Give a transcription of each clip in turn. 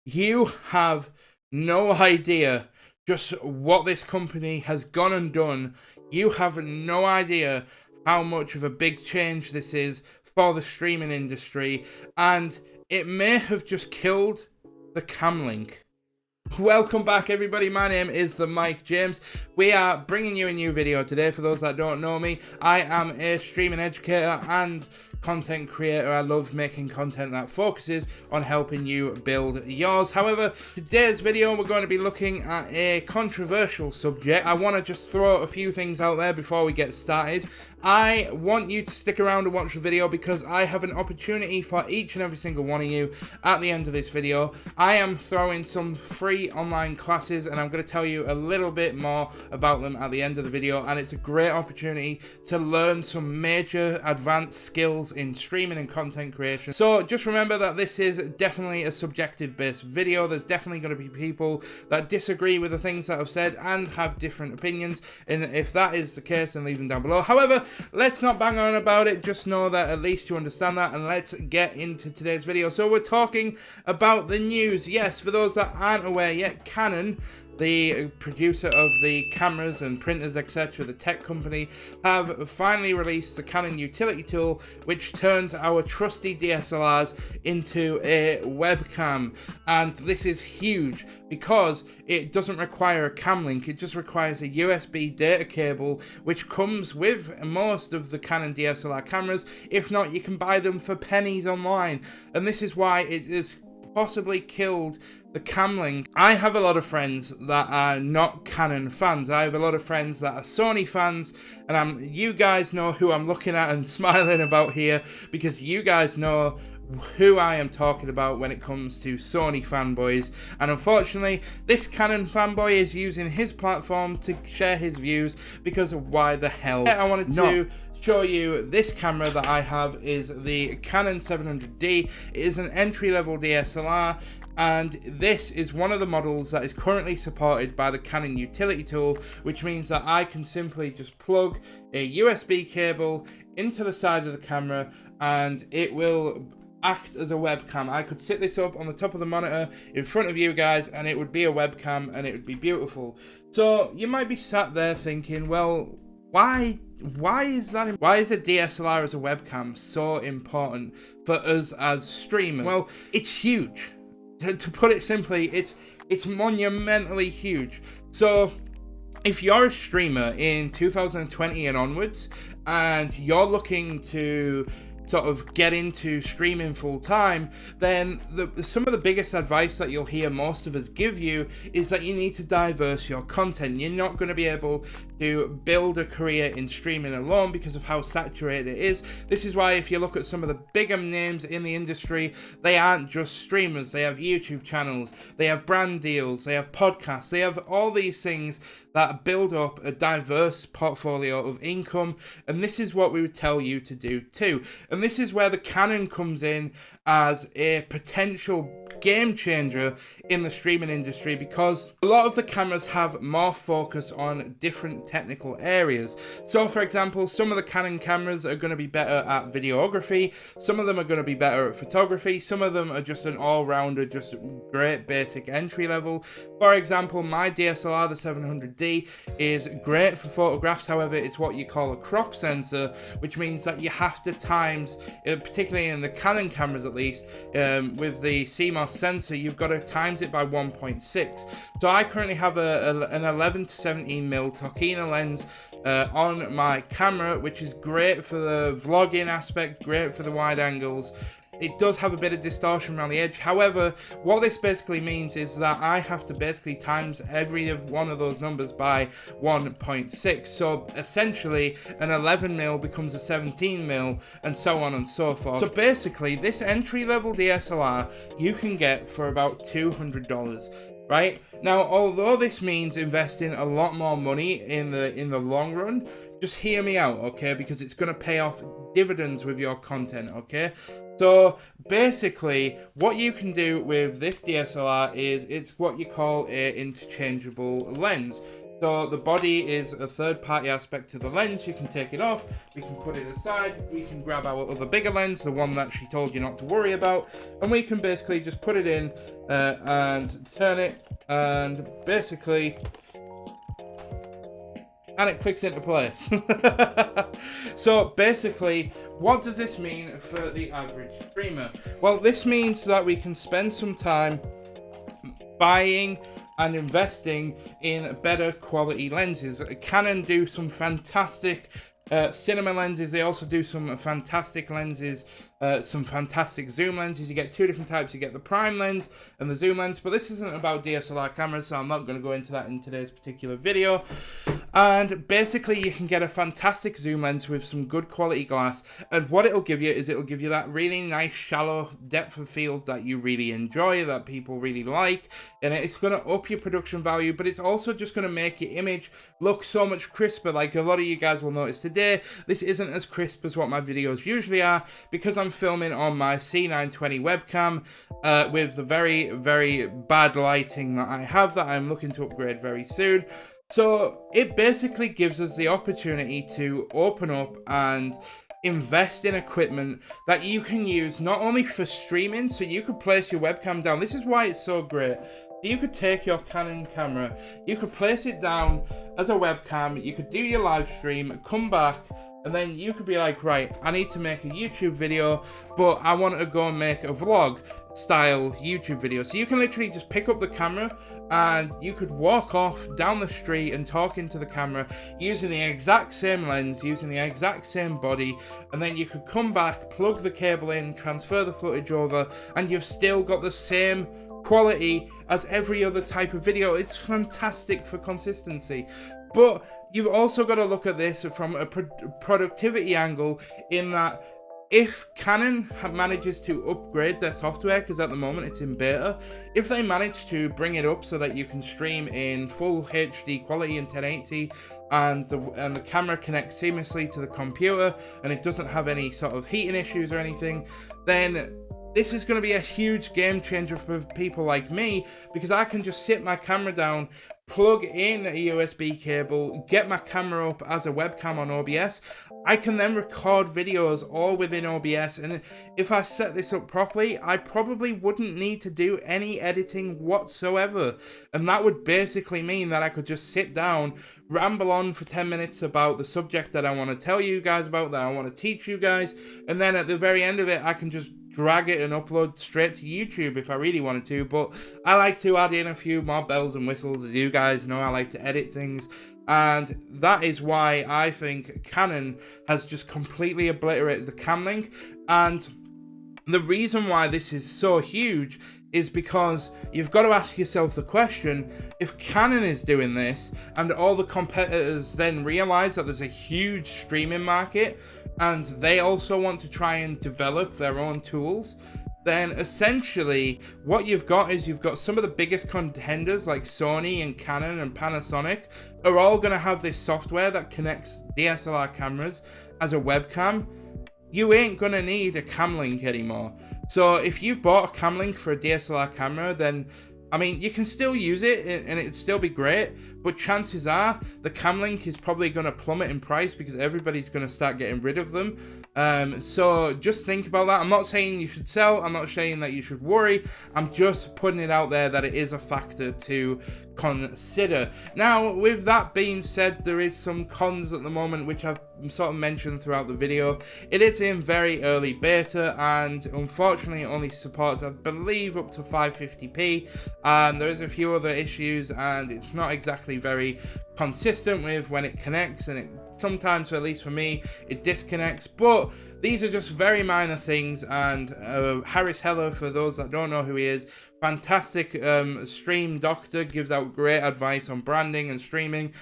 You have no idea just what this company has gone and done. You have no idea how much of a big change this is for the streaming industry, and it may have just killed the Camlink. Welcome back, everybody. My name is the Mike James. We are bringing you a new video today. For those that don't know me, I am a streaming educator and content creator. I love making content that focuses on helping you build yours. However, today's video we're going to be looking at a controversial subject. I want to just throw a few things out there before we get started. I want you to stick around and watch the video because I have an opportunity for each and every single one of you at the end of this video. I am throwing some free online classes and I'm going to tell you a little bit more about them at the end of the video, and it's a great opportunity to learn some major advanced skills in streaming and content creation. So just remember that this is definitely a subjective based video. There's definitely going to be people that disagree with the things that I've said and have different opinions, and if that is the case, then leave them down below. However, let's not bang on about it, just know that at least you understand that, and let's get into today's video. So we're talking about the news. Yes, for those that aren't aware yet, Canon, the producer of the cameras and printers, etc., the tech company, have finally released the Canon utility tool, which turns our trusty DSLRs into a webcam. And this is huge because it doesn't require a Camlink, it just requires a USB data cable, which comes with most of the Canon DSLR cameras. If not, you can buy them for pennies online. And this is why it is possibly killed the Camlink. I have a lot of friends that are not Canon fans. I have a lot of friends that are Sony fans, and you guys know who I'm looking at and smiling about here, because you guys know who I am talking about when it comes to Sony fanboys. And unfortunately, this Canon fanboy is using his platform to share his views, because why the hell? I wanted to show you this camera that I have is the Canon 700D. It is an entry-level DSLR, and this is one of the models that is currently supported by the Canon utility tool, which means that I can simply just plug a USB cable into the side of the camera and it will act as a webcam. I could sit this up on the top of the monitor in front of you guys and it would be a webcam and it would be beautiful. So you might be sat there thinking, well, why is a DSLR as a webcam so important for us as streamers? Well, it's huge. To put it simply, it's monumentally huge. So if you're a streamer in 2020 and onwards and you're looking to sort of get into streaming full time, then some of the biggest advice that you'll hear most of us give you is that you need to diverse your content. You're not going to be able to build a career in streaming alone because of how saturated it is. This is why if you look at some of the bigger names in the industry, they aren't just streamers. They have YouTube channels, they have brand deals, they have podcasts, they have all these things that build up a diverse portfolio of income, and this is what we would tell you to do too. And this is where the Canon comes in as a potential game changer in the streaming industry, because a lot of the cameras have more focus on different technical areas. So for example, some of the Canon cameras are going to be better at videography, some of them are going to be better at photography, some of them are just an all-rounder, just great basic entry level. For example, my DSLR, the 700D, is great for photographs. However, it's what you call a crop sensor, which means that you have to times, particularly in the Canon cameras at least, with the CMOS sensor, you've got to times it by 1.6. So I currently have an 11 to 17mm Tokina lens on my camera, which is great for the vlogging aspect, great for the wide angles. It does have a bit of distortion around the edge. However, what this basically means is that I have to basically times every one of those numbers by 1.6. So essentially an 11mm becomes a 17mm and so on and so forth. So basically this entry-level DSLR you can get for about $200. Right? Now, although this means investing a lot more money in the long run, just hear me out, okay? Because it's going to pay off dividends with your content, okay? So basically, what you can do with this DSLR is it's what you call an interchangeable lens. So the body is a third-party aspect to the lens. You can take it off, we can put it aside, we can grab our other bigger lens, the one that she told you not to worry about, and we can basically just put it in and turn it, and basically, and it clicks into place. So basically, what does this mean for the average streamer? Well, this means that we can spend some time buying and investing in better quality lenses. Canon do some fantastic cinema lenses. They also do some fantastic lenses, some fantastic zoom lenses. You get two different types. You get the prime lens and the zoom lens, but this isn't about DSLR cameras, so I'm not going to go into that in today's particular video. And basically, you can get a fantastic zoom lens with some good quality glass, and what it'll give you is it'll give you that really nice shallow depth of field that you really enjoy, that people really like, and it's going to up your production value, but it's also just going to make your image look so much crisper. Like a lot of you guys will notice today, this isn't as crisp as what my videos usually are, because I'm filming on my C920 webcam with the very, very bad lighting that I have, that I'm looking to upgrade very soon. So it basically gives us the opportunity to open up and invest in equipment that you can use not only for streaming, so you could place your webcam down. This is why it's so great. You could take your Canon camera, you could place it down as a webcam, you could do your live stream, come back, and then you could be like, right, I need to make a YouTube video, but I want to go and make a vlog style YouTube video. So you can literally just pick up the camera and you could walk off down the street and talk into the camera using the exact same lens, using the exact same body, and then you could come back, plug the cable in, transfer the footage over, and you've still got the same quality as every other type of video. It's fantastic for consistency. But you've also got to look at this from a productivity angle, in that if Canon manages to upgrade their software, because at the moment it's in beta, if they manage to bring it up so that you can stream in full HD quality in 1080, and the camera connects seamlessly to the computer, and it doesn't have any sort of heating issues or anything, then this is going to be a huge game changer for people like me, because I can just sit my camera down, plug in a USB cable, get my camera up as a webcam on OBS. I can then record videos all within OBS, and if I set this up properly, I probably wouldn't need to do any editing whatsoever. And that would basically mean that I could just sit down, ramble on for 10 minutes about the subject that I want to tell you guys about, that I want to teach you guys, and then at the very end of it, I can just drag it and upload straight to YouTube if I really wanted to. But I like to add in a few more bells and whistles. As you guys know, I like to edit things, and that is why I think Canon has just completely obliterated the Camlink. And the reason why this is so huge is because you've got to ask yourself the question, if Canon is doing this and all the competitors then realize that there's a huge streaming market and they also want to try and develop their own tools, then essentially what you've got is you've got some of the biggest contenders like Sony and Canon and Panasonic are all going to have this software that connects DSLR cameras as a webcam. You ain't going to need a Camlink anymore. So if you've bought a Camlink for a DSLR camera, then I mean, you can still use it and it'd still be great, but chances are the Camlink is probably going to plummet in price because everybody's going to start getting rid of them. So just think about that. I'm not saying you should sell. I'm not saying that you should worry. I'm just putting it out there that it is a factor to consider. Now, with that being said, there is some cons at the moment, which I've sort of mentioned throughout the video. It is in very early beta, and unfortunately it only supports, I believe, up to 550p, and there is a few other issues, and it's not exactly very consistent with when it connects, and it sometimes, at least for me, it disconnects. But these are just very minor things, and Harris Heller, for those that don't know who he is, fantastic stream doctor, gives out great advice on branding and streaming,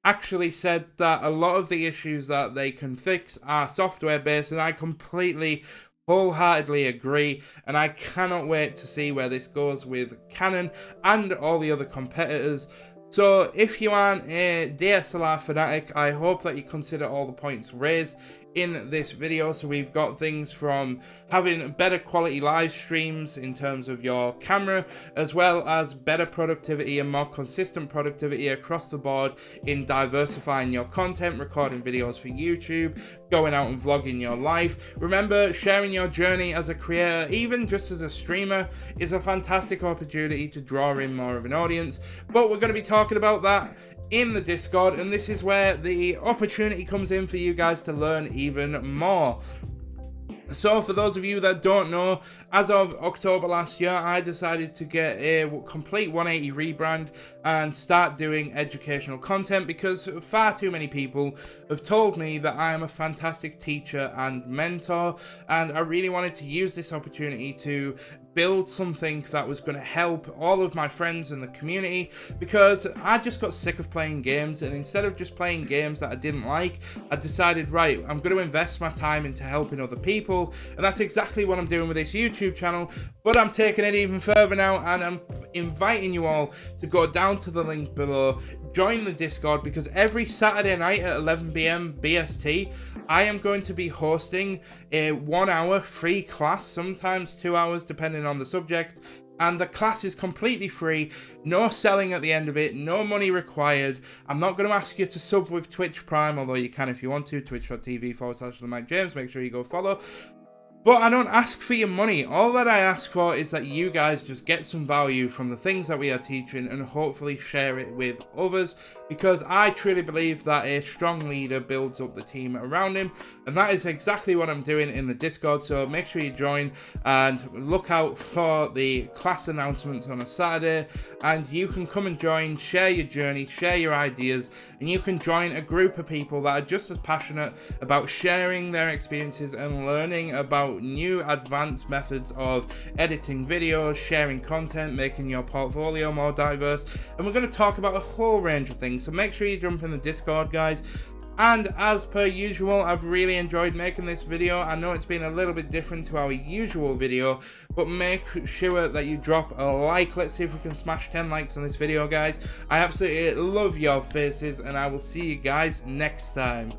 actually said that a lot of the issues that they can fix are software based, and I completely wholeheartedly agree, and I cannot wait to see where this goes with Canon and all the other competitors. So if you aren't a DSLR fanatic, I hope that you consider all the points raised in this video. So we've got things from having better quality live streams in terms of your camera, as well as better productivity and more consistent productivity across the board in diversifying your content, recording videos for YouTube, going out and vlogging your life. Remember, sharing your journey as a creator, even just as a streamer, is a fantastic opportunity to draw in more of an audience. But we're going to be talking about that in the Discord, and this is where the opportunity comes in for you guys to learn even more. So for those of you that don't know, as of October last year, I decided to get a complete 180 rebrand and start doing educational content, because far too many people have told me that I am a fantastic teacher and mentor, and I really wanted to use this opportunity to build something that was going to help all of my friends in the community, because I just got sick of playing games, and instead of just playing games that I didn't like, I decided, right, I'm going to invest my time into helping other people, and that's exactly what I'm doing with this YouTube channel. But I'm taking it even further now, and I'm inviting you all to go down to the link below, join the Discord, because every Saturday night at 11 PM BST, I am going to be hosting a 1 hour free class, sometimes 2 hours depending on the subject, and the class is completely free, no selling at the end of it, no money required. I'm not going to ask you to sub with Twitch Prime, although you can if you want to, twitch.tv/TheMikeJames, make sure you go follow. But I don't ask for your money. All that I ask for is that you guys just get some value from the things that we are teaching and hopefully share it with others, because I truly believe that a strong leader builds up the team around him, and that is exactly what I'm doing in the Discord. So make sure you join and look out for the class announcements on a Saturday, and you can come and join, share your journey, share your ideas, and you can join a group of people that are just as passionate about sharing their experiences and learning about new advanced methods of editing videos, sharing content, making your portfolio more diverse. And we're going to talk about a whole range of things, so make sure you jump in the Discord, guys. And as per usual, I've really enjoyed making this video. I know it's been a little bit different to our usual video, but make sure that you drop a like. Let's see if we can smash 10 likes on this video, guys. I absolutely love your faces, and I will see you guys next time.